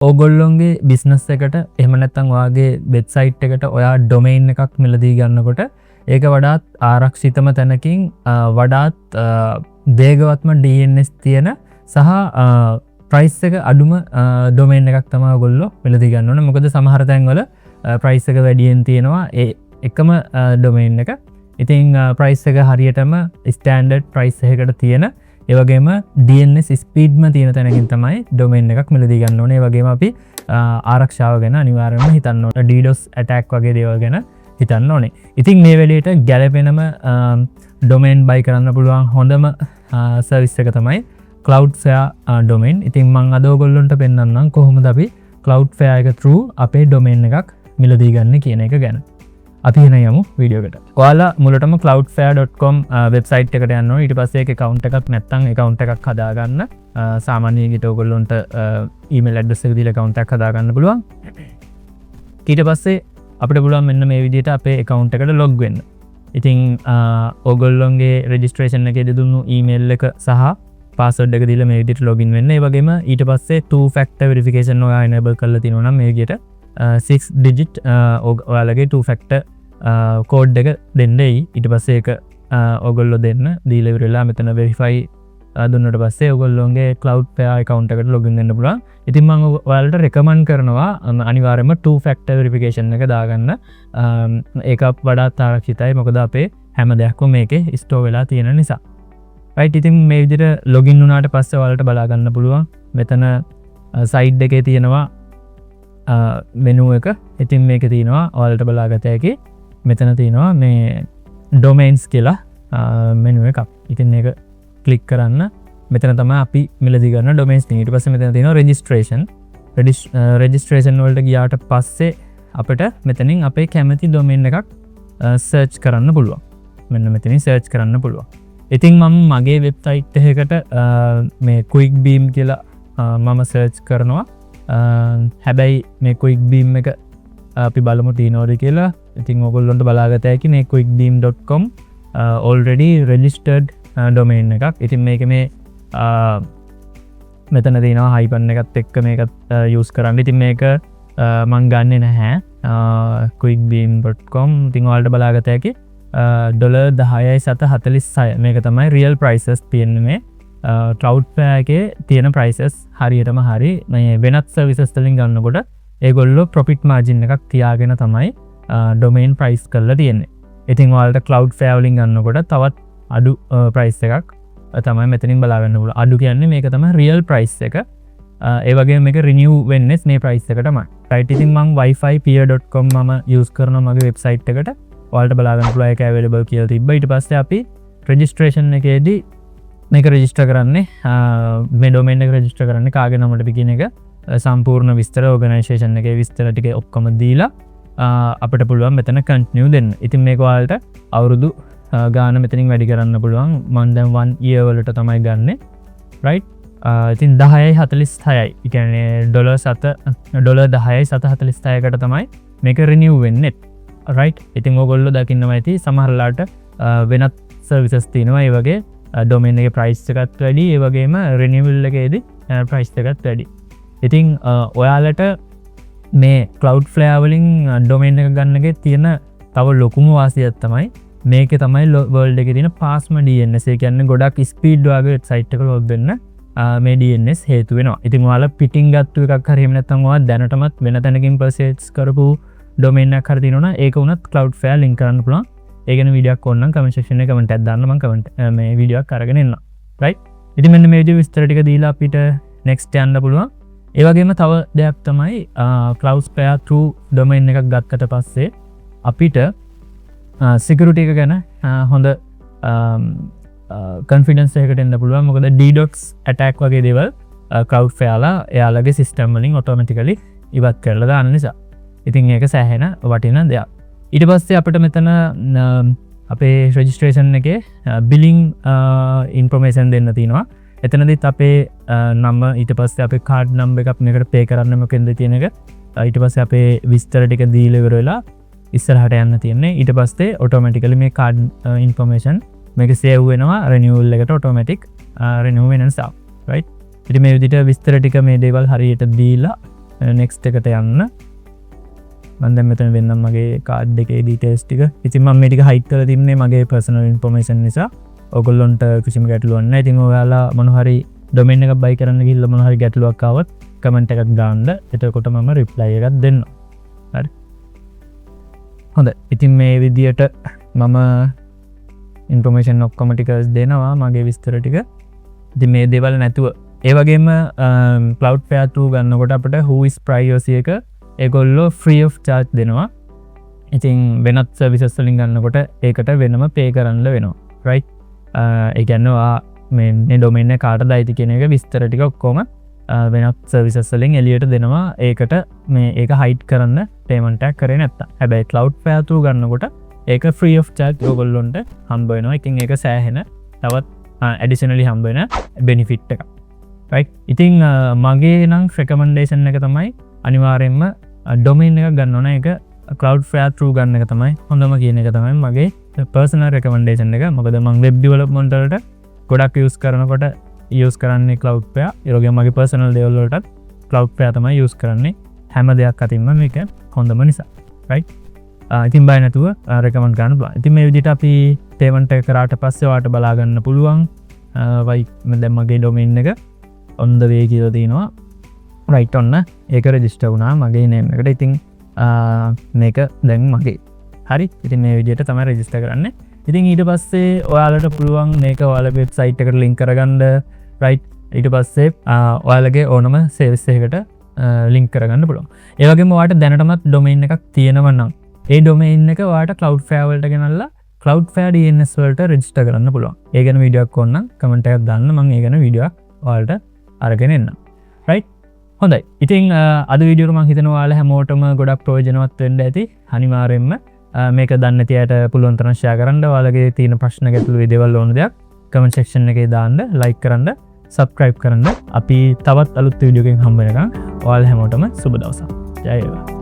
ඕගොල්ලොන්ගේ business එකට එහෙම නැත්නම් ඔයාගේ වෙබ්සයිට් එකට ඔයා ඩොමේන් එකක් මිලදී ගන්නකොට ඒක වඩාත් ආරක්ෂිතම තැනකින් වඩාත් වේගවත්ම DNS තියෙන සහ ප්‍රයිස් එක අඩුම ඩොමේන් එකක් තමයි ඔයගොල්ලෝ මිලදී ගන්න ඕනේ. මොකද සමහර තැන්වල ප්‍රයිස් එක වැඩියෙන් තියෙනවා ඒ එකම ඩොමේන් එක. ඉතින් ප්‍රයිස් එක හරියටම ස්ටෑන්ඩඩ් ප්‍රයිස් එකකට තියෙන ඒ වගේම DNS ස්පීඩ්ම තියෙන තැනකින් තමයි ඩොමේන් එකක් මිලදී ගන්න ඕනේ. ඒ වගේම අපි ආරක්ෂාව ගැන අනිවාර්යයෙන්ම හිතන්න ඕනේ. DDoS attack වගේ දේවල් ගැන හිතන්න ඕනේ. ඉතින් මේ වෙලේට ගැලපෙනම ඩොමේන් බයි කරන්න පුළුවන් හොඳම සර්විස් එක තමයි Cloudflare domain. ඉතින් මම අද ඔයගොල්ලන්ට පෙන්නන්නම් කොහොමද අපි Cloudflare එක through අපේ domain එකක් මිලදී ගන්න කියන එක ගැන. අපි එන යමු වීඩියෝ එකට. ඔයාලා මුලටම cloudflare.com වෙබ්සයිට් එකට යන්න ඕනේ. ඊට පස්සේ ඒක account එකක් නැත්නම් account එකක් හදාගන්න. සාමාන්‍ය විදිහට ඔයගොල්ලන්ට email address එක දීලා account එකක් හදාගන්න පුළුවන්. ඊට පස්සේ අපිට පුළුවන් මෙන්න මේ විදිහට අපේ account එකට log වෙන්න. ඉතින් ඔයගොල්ලන්ගේ registration එකේදී දුන්නු email එක සහ password එක දීලා මේ විදිහට login වෙන්න. ඒ වගේම ඊට පස්සේ two factor verification ඔයා enable කරලා තියෙනවා නම් මේ විදිහට 6 digit ඔයාලගේ two factor code එක දෙන්නයි. ඊට පස්සේ ඒක ඔයගොල්ලෝ දෙන්න දීලා ඉවරලා මෙතන verify දුන්නට පස්සේ ඔයගොල්ලෝගේ Cloudflare account එකට login වෙන්න පුළුවන්. ඉතින් මම ඔයාලට recommend කරනවා අනිවාර්යයෙන්ම two factor verification එක දාගන්න. ඒක වඩාත් ආරක්ෂිතයි. මොකද අපේ හැම දෙයක්ම මේකේ store වෙලා තියෙන නිසා. right. ඉතින් මේ විදිහට login වුණාට පස්සේ ඔයාලට බලා ගන්න පුළුවන් මෙතන side එකේ තියෙනවා menu එක. ඉතින් මේක තියෙනවා ඔයාලට බලාගත හැකි. මෙතන තියෙනවා මේ domains කියලා menu එකක්. ඉතින් මේක click කරන්න. මෙතන තමයි අපි මිලදී ගන්න domains තියෙන්නේ. ඊට පස්සේ මෙතන තියෙනවා registration. registration වලට ගියාට පස්සේ අපිට මෙතනින් අපේ කැමති domain එකක් search කරන්න පුළුවන්. මෙන්න මෙතනින් search කරන්න පුළුවන්. ඉතින් මම මගේ වෙබ්සයිට් එකකට මේ quick beam කියලා මම search කරනවා. හැබැයි මේ quick beam එක අපි බලමු තියෙනවද කියලා. ඉතින් ඔයගොල්ලන්ට බලාගත හැකි මේ quickbeam.com already registered domain එකක්. ඉතින් මේක මේ මෙතන තියෙනවා hyphen එකත් එක්ක මේකත් use කරන්න. ඉතින් මේක මම ගන්නෙ නැහැ quickbeam.com. ඉතින් ඔයාලට බලාගත හැකි $10.746 මේක තමයි real prices තියෙන්නේ මේ Cloudflare එකේ තියෙන prices හරියටම හරි. මේ වෙනත් services වලින් ගන්නකොට ඒගොල්ලෝ profit margin එකක් තියාගෙන තමයි domain price කරලා තියෙන්නේ. ඉතින් ඔයාලට Cloudflare වලින් ගන්නකොට තවත් අඩු price එකක් තමයි මෙතනින් බලා ගන්න පුළුවන්. අඩු කියන්නේ මේක තමයි real price එක. ඒ වගේම මේක renew වෙන්නේ මේ price එක තමයි. right. ඉතින් මම wifi.com මම use කරනවා මගේ website එකට. ඔයාලට බලා ගන්න පුළුවන් ඒක available කියලා තිබ්බා. ඊට පස්සේ අපි registration එකේදී මේක රෙජිස්ටර් කරන්නේ මේ ඩොමේන් එක රෙජිස්ටර් කරන්නේ කාගේ නමටද කියන එක සම්පූර්ණ විස්තර ඕගනයිසේෂන් එකේ විස්තර ටික ඔක්කොම දීලා අපිට පුළුවන් මෙතන කන්ටිනියු දෙන්න. ඉතින් මේක ඔයාලට අවුරුදු ගාන මෙතනින් වැඩි කරන්න පුළුවන්. මම දැන් 1 year වලට තමයි ගන්නෙ. right. ඉතින් 10.46යි. ඒ කියන්නේ $10.746කට තමයි මේක රිනිව් වෙන්නේ. right. ඉතින් ඔයගොල්ලෝ දකින්නම ඇති සමහරලාට වෙනත් සර්විසස් තියෙනවා ඒ වගේ domain එකේ price එකත් වැඩි. ඒ වගේම renewal එකේදී price එකත් වැඩි. ඉතින් ඔයාලට මේ Cloudflare වලින් domain එක ගන්න එකේ තියෙන තව ලොකුම වාසියක් තමයි මේකේ තමයි world එකේ තියෙන fastම DNS. ඒ කියන්නේ ගොඩක් speed වගේ website එක log වෙන්න මේ DNS හේතු වෙනවා. ඉතින් ඔයාලා පිටින් ගත්තු එකක් හරි එහෙම නැත්නම් ඔයා දැනටමත් වෙන තැනකින් purchase කරපු domain එකක් හරි තියෙනවා නම් ඒක උනත් Cloudflare link කරන්න පුළුවන්. ඒ ගැන වීඩියෝ එකක් ඕනනම් කමෙන්ට් සෙක්ෂන් එකේ කමෙන්ට් එකක් දාන්න මම කමෙන්ට් මේ වීඩියෝ එකක් අරගෙන එන්නම්. right. ඉතින් මෙන්න මේ විදිහේ විස්තර ටික දීලා අපිට next යන්න පුළුවන්. ඒ වගේම තව දෙයක් තමයි Cloudflare through domain එකක් ගත්තට පස්සේ අපිට security එක ගැන හොඳ confidence එකකට එන්න පුළුවන්. මොකද DDoS attack වගේ දේවල් Cloudflare එයාලගේ system වලින් automatically ඉවත් කරලා දාන නිසා. ඉතින් ඒක සෑහෙන වටින දෙයක්. ඊට පස්සේ අපිට මෙතන අපේ registration එකේ billing information දෙන්න තියෙනවා. එතනදිත් අපේ නම ඊට පස්සේ අපේ card number එක අපි මේකට pay කරන්න මොකෙන්ද තියෙන එක ඊට පස්සේ අපේ විස්තර ටික දීලා ඉවර වෙලා ඉස්සරහට යන්න තියෙන්නේ. ඊට පස්සේ automatically මේ card information මේක save වෙනවා renewal එකට automatic renew වෙන නිසා. right. ඉතින් මේ විදිහට විස්තර ටික මේ දේවල් හරියට දීලා නෙක්ස්ට් එකට යන්න මම දැන් මෙතන වෙන්නම් මගේ කාඩ් එකේ ඩීටේල්ස් ටික. ඉතින් මම මේ ටික හයිඩ් කරලා තින්නේ මගේ පර්සනල් ඉන්ෆර්මේෂන් නිසා. ඔයගොල්ලන්ට කිසිම ගැටලුවක් නැහැ. ඉතින් ඔයාලා මොන හරි ඩොමේන් එකක් බයි කරන්න ගිහිල්ලා මොන හරි ගැටලුවක් ආවොත් කමෙන්ට් එකක් දාන්න. එතකොට මම රිප්ලයි එකක් දෙන්නම්. හරි. හොඳයි. ඉතින් මේ විදියට මම ඉන්ෆර්මේෂන් ඔක්කොම ටික දෙනවා මගේ විස්තර ටික. ඉතින් මේ දේවල් නැතුව ඒ වගේම Cloudflare 2 ගන්නකොට අපිට Who is Privacy එක ඒගොල්ලෝ free of charge දෙනවා. ඉතින් වෙනත් සර්විසස් වලින් ගන්නකොට ඒකට වෙනම පේ කරන්න වෙනවා. right? ඒ කියන්නේ මේ ඩොමේන් එක කාටද අයිති කියන එක විස්තර ටික ඔක්කොම වෙනත් සර්විසස් වලින් එළියට දෙනවා. ඒකට මේ ඒක හයිඩ් කරන්න පේමන්ට් එකක් කරේ නැත්තම්. හැබැයි Cloudflare 2 ගන්නකොට ඒක free of charge ඔයගොල්ලොන්ට හම්බ වෙනවා. ඉතින් ඒක සෑහෙන තවත් additionally හම්බ වෙන benefit එකක්. right? ඉතින් මගේ නම් recommendation එක තමයි අනිවාර්යෙන්ම ඩොමේන් එකක් ගන්න ඕන. ඒක Cloudflare 2 ගන්න එක තමයි හොඳම කියන එක තමයි මගේ personal recommendation එක. මොකද මම web development වලට ගොඩක් use කරනකොට use කරන්නේ Cloudflare. ඒ වගේම මගේ personal දේවල් වලටත් Cloudflare තමයි use කරන්නේ. හැම දෙයක් අතින්ම මේක හොඳම නිසා. right? ඉතින් බය නැතුව recommend කරන්න පුළුවන්. ඉතින් මේ විදිහට අපි payment එක කරාට පස්සේ ඔයාලට බලා ගන්න පුළුවන්. වයි දැන් මගේ domain එක on the way කියලා තියෙනවා. right ඔන්න ඒක register වුණා මගේ name එකට. ඉතින් මේක දැන් මගේ. හරි. ඉතින් මේ විදිහට තමයි register කරන්නේ. ඉතින් ඊට පස්සේ ඔයාලට පුළුවන් මේක ඔයාලගේ website එකට link කරගන්න. right? ඊට පස්සේ ඔයාලගේ ඕනම service එකකට link කරගන්න පුළුවන්. ඒ වගේම ඔයාලට දැනටමත් domain එකක් තියෙනවා නම් ඒ domain එක ඔයාලට Cloudflare වලට ගෙනල්ලා Cloudflare DNS වලට register කරන්න පුළුවන්. ඒ ගැන වීඩියෝ එකක් ඕන නම් comment එකක් දාන්න. මම ඒ ගැන වීඩියෝ එකක් ඔයාලට අරගෙන එන්නම්. right? හොඳයි. ඉතින් අද වීඩියෝ එක මම හිතනවා ඔයාලා හැමෝටම ගොඩක් ප්‍රයෝජනවත් වෙන්න ඇති. අනිවාර්යෙන්ම මේක දන්නේ නැති අයට පුළුවන් තරම් share කරන්න. ඔයාලගේ තියෙන ප්‍රශ්න ගැටලු දේවල් ඕන දෙයක් comment section එකේ දාන්න, like කරන්න, subscribe කරන්න. අපි තවත් අලුත් වීඩියෝ එකකින් හම්බ වෙනකම් ඔයාලා හැමෝටම සුබ දවසක්. ජය වේවා.